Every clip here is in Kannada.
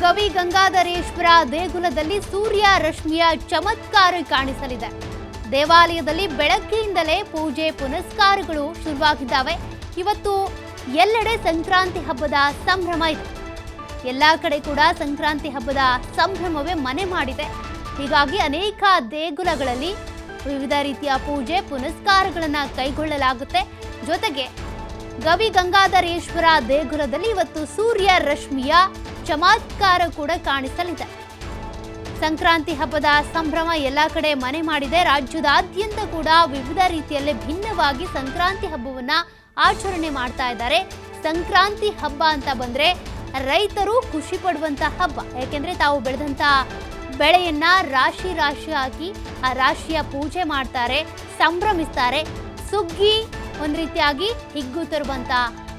ಗವಿ ಗಂಗಾಧರೇಶ್ವರ ದೇಗುಲದಲ್ಲಿ ಸೂರ್ಯ ರಶ್ಮಿಯ ಚಮತ್ಕಾರ ಕಾಣಿಸಲಿದೆ. ದೇವಾಲಯದಲ್ಲಿ ಬೆಳಗ್ಗೆಯಿಂದಲೇ ಪೂಜೆ ಪುನಸ್ಕಾರಗಳು ಶುರುವಾಗಿದ್ದಾವೆ. ಇವತ್ತು ಎಲ್ಲೆಡೆ ಸಂಕ್ರಾಂತಿ ಹಬ್ಬದ ಸಂಭ್ರಮ ಇದೆ. ಎಲ್ಲ ಕಡೆ ಕೂಡ ಸಂಕ್ರಾಂತಿ ಹಬ್ಬದ ಸಂಭ್ರಮವೇ ಮನೆ ಮಾಡಿದೆ. ಹೀಗಾಗಿ ಅನೇಕ ದೇಗುಲಗಳಲ್ಲಿ ವಿವಿಧ ರೀತಿಯ ಪೂಜೆ ಪುನಸ್ಕಾರಗಳನ್ನು ಕೈಗೊಳ್ಳಲಾಗುತ್ತೆ. ಜೊತೆಗೆ ಗವಿ ಗಂಗಾಧರೇಶ್ವರ ದೇಗುಲದಲ್ಲಿ ಇವತ್ತು ಸೂರ್ಯ ರಶ್ಮಿಯ ಚಮತ್ಕಾರ ಕೂಡ ಕಾಣಿಸಲಿದೆ. ಸಂಕ್ರಾಂತಿ ಹಬ್ಬದ ಸಂಭ್ರಮ ಎಲ್ಲ ಕಡೆ ಮನೆ ಮಾಡಿದೆ. ರಾಜ್ಯದಾದ್ಯಂತ ಕೂಡ ವಿವಿಧ ರೀತಿಯಲ್ಲಿ ಭಿನ್ನವಾಗಿ ಸಂಕ್ರಾಂತಿ ಹಬ್ಬವನ್ನ ಆಚರಣೆ ಮಾಡ್ತಾ ಇದ್ದಾರೆ. ಸಂಕ್ರಾಂತಿ ಹಬ್ಬ ಅಂತ ಬಂದ್ರೆ ರೈತರು ಖುಷಿ ಪಡುವಂತ ಹಬ್ಬ. ಯಾಕೆಂದ್ರೆ ತಾವು ಬೆಳೆದಂತ ಬೆಳೆಯನ್ನ ರಾಶಿ ರಾಶಿ ಹಾಕಿ ಆ ರಾಶಿಯ ಪೂಜೆ ಮಾಡ್ತಾರೆ, ಸಂಭ್ರಮಿಸ್ತಾರೆ. ಸುಗ್ಗಿ ಒಂದ್ ರೀತಿಯಾಗಿ ಹಿಗ್ಗು ತರುವಂತ,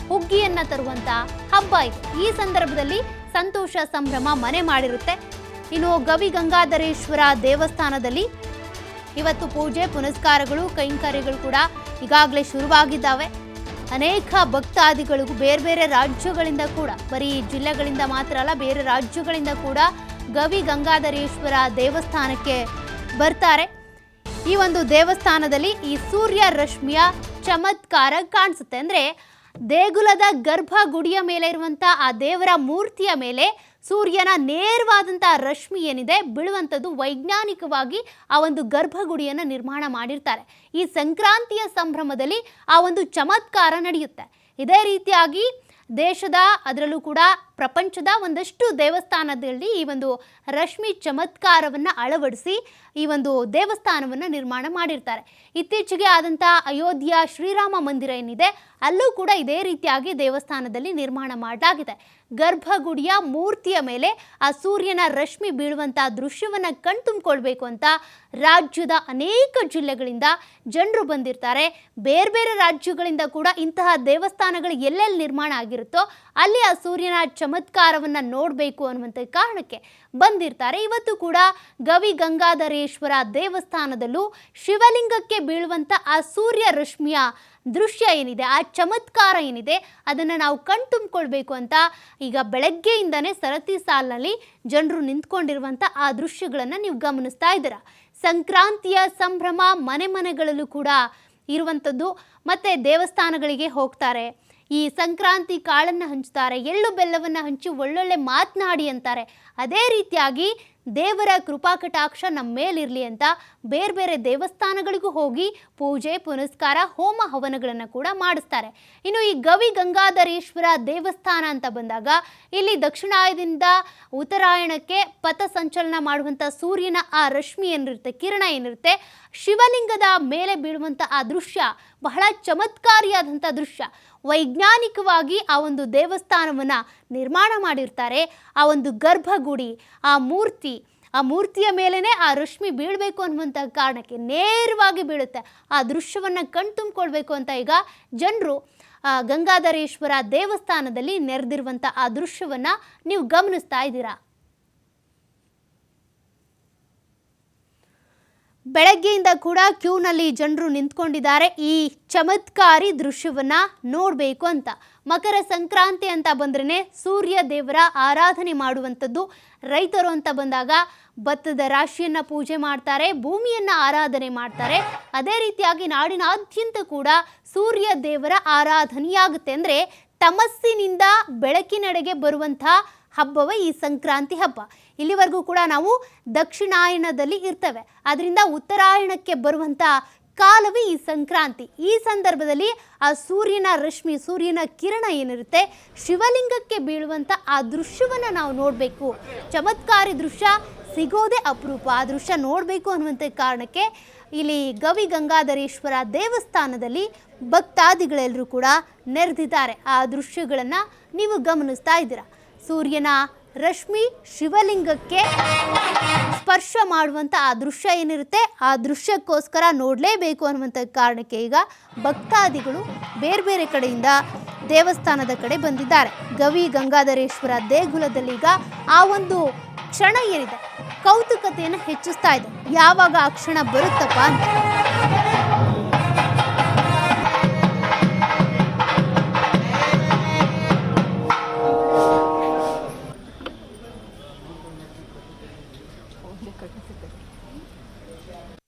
ಹುಗ್ಗಿಯನ್ನ ತರುವಂತ ಹಬ್ಬ ಇದು. ಈ ಸಂದರ್ಭದಲ್ಲಿ ಸಂತೋಷ ಸಂಭ್ರಮ ಮನೆ ಮಾಡಿರುತ್ತೆ. ಇನ್ನು ಗವಿ ಗಂಗಾಧರೇಶ್ವರ ದೇವಸ್ಥಾನದಲ್ಲಿ ಇವತ್ತು ಪೂಜೆ ಪುನಸ್ಕಾರಗಳು ಕೈಂಕರ್ಯಗಳು ಕೂಡ ಈಗಾಗಲೇ ಶುರುವಾಗಿದ್ದಾವೆ. ಅನೇಕ ಭಕ್ತಾದಿಗಳಿಗೂ ಬೇರೆ ಬೇರೆ ರಾಜ್ಯಗಳಿಂದ ಕೂಡ, ಬರೀ ಜಿಲ್ಲೆಗಳಿಂದ ಮಾತ್ರ ಅಲ್ಲ, ಬೇರೆ ರಾಜ್ಯಗಳಿಂದ ಕೂಡ ಗವಿ ಗಂಗಾಧರೇಶ್ವರ ದೇವಸ್ಥಾನಕ್ಕೆ ಬರ್ತಾರೆ. ಈ ಒಂದು ದೇವಸ್ಥಾನದಲ್ಲಿ ಈ ಸೂರ್ಯ ರಶ್ಮಿಯ ಚಮತ್ಕಾರ ಕಾಣಿಸುತ್ತೆ. ಅಂದ್ರೆ ದೇಗುಲದ ಗರ್ಭಗುಡಿಯ ಮೇಲೆ ಇರುವಂತ ಆ ದೇವರ ಮೂರ್ತಿಯ ಮೇಲೆ ಸೂರ್ಯನ ನೇರವಾದಂತಹ ರಶ್ಮಿ ಏನಿದೆ ಬೀಳುವಂಥದ್ದು. ವೈಜ್ಞಾನಿಕವಾಗಿ ಆ ಒಂದು ಗರ್ಭಗುಡಿಯನ್ನು ನಿರ್ಮಾಣ ಮಾಡಿರ್ತಾರೆ. ಈ ಸಂಕ್ರಾಂತಿಯ ಸಂಭ್ರಮದಲ್ಲಿ ಆ ಒಂದು ಚಮತ್ಕಾರ ನಡೆಯುತ್ತೆ. ಇದೇ ರೀತಿಯಾಗಿ ದೇಶದ, ಅದರಲ್ಲೂ ಕೂಡ ಪ್ರಪಂಚದ ಒಂದಷ್ಟು ದೇವಸ್ಥಾನದಲ್ಲಿ ಈ ಒಂದು ರಶ್ಮಿ ಚಮತ್ಕಾರವನ್ನು ಅಳವಡಿಸಿ ಈ ಒಂದು ದೇವಸ್ಥಾನವನ್ನು ನಿರ್ಮಾಣ ಮಾಡಿರ್ತಾರೆ. ಇತ್ತೀಚೆಗೆ ಆದಂಥ ಅಯೋಧ್ಯೆಯ ಶ್ರೀರಾಮ ಮಂದಿರ ಏನಿದೆ ಅಲ್ಲೂ ಕೂಡ ಇದೇ ರೀತಿಯಾಗಿ ದೇವಸ್ಥಾನದಲ್ಲಿ ನಿರ್ಮಾಣ ಮಾಡಲಾಗಿದೆ. ಗರ್ಭಗುಡಿಯ ಮೂರ್ತಿಯ ಮೇಲೆ ಆ ಸೂರ್ಯನ ರಶ್ಮಿ ಬೀಳುವಂಥ ದೃಶ್ಯವನ್ನು ಕಣ್ತುಂಬಿಕೊಳ್ಬೇಕು ಅಂತ ರಾಜ್ಯದ ಅನೇಕ ಜಿಲ್ಲೆಗಳಿಂದ ಜನರು ಬಂದಿರ್ತಾರೆ. ಬೇರೆ ಬೇರೆ ರಾಜ್ಯಗಳಿಂದ ಕೂಡ ಇಂತಹ ದೇವಸ್ಥಾನಗಳು ಎಲ್ಲೆಲ್ಲಿ ನಿರ್ಮಾಣ ಆಗಿರುತ್ತೋ ಅಲ್ಲಿ ಆ ಸೂರ್ಯನ ಚಮತ್ಕಾರವನ್ನು ನೋಡಬೇಕು ಅನ್ನುವಂಥ ಕಾರಣಕ್ಕೆ ಬಂದಿರ್ತಾರೆ. ಇವತ್ತು ಕೂಡ ಗವಿ ಗಂಗಾಧರೇಶ್ವರ ದೇವಸ್ಥಾನದಲ್ಲೂ ಶಿವಲಿಂಗಕ್ಕೆ ಬೀಳುವಂಥ ಆ ಸೂರ್ಯ ರಶ್ಮಿಯ ದೃಶ್ಯ ಏನಿದೆ, ಆ ಚಮತ್ಕಾರ ಏನಿದೆ, ಅದನ್ನು ನಾವು ಕಣ್ತುಂಬಿಕೊಳ್ಬೇಕು ಅಂತ ಈಗ ಬೆಳಗ್ಗೆಯಿಂದನೇ ಸರತಿ ಸಾಲಿನಲ್ಲಿ ಜನರು ನಿಂತ್ಕೊಂಡಿರುವಂಥ ಆ ದೃಶ್ಯಗಳನ್ನು ನೀವು ಗಮನಿಸ್ತಾ ಇದ್ದೀರಾ. ಸಂಕ್ರಾಂತಿಯ ಸಂಭ್ರಮ ಮನೆ ಮನೆಗಳಲ್ಲೂ ಕೂಡ ಇರುವಂಥದ್ದು. ಮತ್ತು ದೇವಸ್ಥಾನಗಳಿಗೆ ಹೋಗ್ತಾರೆ, ಈ ಸಂಕ್ರಾಂತಿ ಕಾಳನ್ನು ಹಂಚ್ತಾರೆ, ಎಳ್ಳು ಬೆಲ್ಲವನ್ನು ಹಂಚಿ ಒಳ್ಳೊಳ್ಳೆ ಮಾತನಾಡಿ ಅಂತಾರೆ. ಅದೇ ರೀತಿಯಾಗಿ ದೇವರ ಕೃಪಾ ಕಟಾಕ್ಷ ನಮ್ಮ ಮೇಲಿರಲಿ ಅಂತ ಬೇರೆ ಬೇರೆ ದೇವಸ್ಥಾನಗಳಿಗೂ ಹೋಗಿ ಪೂಜೆ ಪುನಸ್ಕಾರ ಹೋಮ ಹವನಗಳನ್ನು ಕೂಡ ಮಾಡಿಸ್ತಾರೆ. ಇನ್ನು ಈ ಗವಿ ಗಂಗಾಧರೇಶ್ವರ ದೇವಸ್ಥಾನ ಅಂತ ಬಂದಾಗ ಇಲ್ಲಿ ದಕ್ಷಿಣಾಯನದಿಂದ ಉತ್ತರಾಯಣಕ್ಕೆ ಪಥ ಸಂಚಲನ ಮಾಡುವಂಥ ಸೂರ್ಯನ ಆ ರಶ್ಮಿ ಏನಿರುತ್ತೆ, ಕಿರಣ ಏನಿರುತ್ತೆ, ಶಿವಲಿಂಗದ ಮೇಲೆ ಬೀಳುವಂಥ ಆ ದೃಶ್ಯ ಬಹಳ ಚಮತ್ಕಾರಿಯಾದಂಥ ದೃಶ್ಯ. ವೈಜ್ಞಾನಿಕವಾಗಿ ಆ ಒಂದು ದೇವಸ್ಥಾನವನ್ನು ನಿರ್ಮಾಣ ಮಾಡಿರ್ತಾರೆ. ಆ ಒಂದು ಗರ್ಭಗುಡಿ, ಆ ಮೂರ್ತಿಯ ಮೇಲೇ ಆ ರಶ್ಮಿ ಬೀಳಬೇಕು ಅನ್ನುವಂಥ ಕಾರಣಕ್ಕೆ ನೇರವಾಗಿ ಬೀಳುತ್ತೆ. ಆ ದೃಶ್ಯವನ್ನು ಕಣ್ತುಂಬಿಕೊಳ್ಬೇಕು ಅಂತ ಈಗ ಜನರು ಗಂಗಾಧರೇಶ್ವರ ದೇವಸ್ಥಾನದಲ್ಲಿ ನೆರೆದಿರುವಂಥ ಆ ದೃಶ್ಯವನ್ನು ನೀವು ಗಮನಿಸ್ತಾ ಇದ್ದೀರಾ. ಬೆಳಗ್ಗೆಯಿಂದ ಕೂಡ ಕ್ಯೂನಲ್ಲಿ ಜನರು ನಿಂತ್ಕೊಂಡಿದ್ದಾರೆ ಈ ಚಮತ್ಕಾರಿ ದೃಶ್ಯವನ್ನು ನೋಡಬೇಕು ಅಂತ. ಮಕರ ಸಂಕ್ರಾಂತಿ ಅಂತ ಬಂದ್ರೇ ಸೂರ್ಯ ದೇವರ ಆರಾಧನೆ ಮಾಡುವಂಥದ್ದು. ರೈತರು ಅಂತ ಬಂದಾಗ ಭತ್ತದ ರಾಶಿಯನ್ನು ಪೂಜೆ ಮಾಡ್ತಾರೆ, ಭೂಮಿಯನ್ನು ಆರಾಧನೆ ಮಾಡ್ತಾರೆ. ಅದೇ ರೀತಿಯಾಗಿ ನಾಡಿನಾದ್ಯಂತ ಕೂಡ ಸೂರ್ಯ ದೇವರ ಆರಾಧನೆಯಾಗುತ್ತೆ. ಅಂದರೆ ತಮಸ್ಸಿನಿಂದ ಬೆಳಕಿನೆಡೆಗೆ ಬರುವಂಥ ಹಬ್ಬವೇ ಈ ಸಂಕ್ರಾಂತಿ ಹಬ್ಬ. ಇಲ್ಲಿವರೆಗೂ ಕೂಡ ನಾವು ದಕ್ಷಿಣಾಯನದಲ್ಲಿ ಇರ್ತೇವೆ, ಅದರಿಂದ ಉತ್ತರಾಯಣಕ್ಕೆ ಬರುವಂಥ ಕಾಲವೇ ಈ ಸಂಕ್ರಾಂತಿ. ಈ ಸಂದರ್ಭದಲ್ಲಿ ಆ ಸೂರ್ಯನ ರಶ್ಮಿ, ಸೂರ್ಯನ ಕಿರಣ ಏನಿರುತ್ತೆ ಶಿವಲಿಂಗಕ್ಕೆ ಬೀಳುವಂಥ ಆ ದೃಶ್ಯವನ್ನು ನಾವು ನೋಡಬೇಕು. ಚಮತ್ಕಾರಿ ದೃಶ್ಯ ಸಿಗೋದೇ ಅಪರೂಪ. ಆ ದೃಶ್ಯ ನೋಡಬೇಕು ಅನ್ನುವಂಥ ಕಾರಣಕ್ಕೆ ಇಲ್ಲಿ ಗವಿ ಗಂಗಾಧರೇಶ್ವರ ದೇವಸ್ಥಾನದಲ್ಲಿ ಭಕ್ತಾದಿಗಳೆಲ್ಲರೂ ಕೂಡ ನೆರೆದಿದ್ದಾರೆ. ಆ ದೃಶ್ಯಗಳನ್ನು ನೀವು ಗಮನಿಸ್ತಾ ಇದ್ದೀರಾ. ಸೂರ್ಯನ ರಶ್ಮಿ ಶಿವಲಿಂಗಕ್ಕೆ ಸ್ಪರ್ಶ ಮಾಡುವಂಥ ಆ ದೃಶ್ಯ ಏನಿರುತ್ತೆ, ಆ ದೃಶ್ಯಕ್ಕೋಸ್ಕರ ನೋಡಲೇಬೇಕು ಅನ್ನುವಂಥ ಕಾರಣಕ್ಕೆ ಈಗ ಭಕ್ತಾದಿಗಳು ಬೇರೆ ಬೇರೆ ಕಡೆಯಿಂದ ದೇವಸ್ಥಾನದ ಕಡೆ ಬಂದಿದ್ದಾರೆ. ಗವಿ ಗಂಗಾಧರೇಶ್ವರ ದೇಗುಲದಲ್ಲಿ ಈಗ ಆ ಒಂದು ಕ್ಷಣ ಏನಿದೆ ಕೌತುಕತೆಯನ್ನು ಹೆಚ್ಚಿಸ್ತಾ ಇದೆ. ಯಾವಾಗ ಆ ಕ್ಷಣ ಬರುತ್ತಪ್ಪ ಅಂತ. ಸಿಗ್ತದೆ.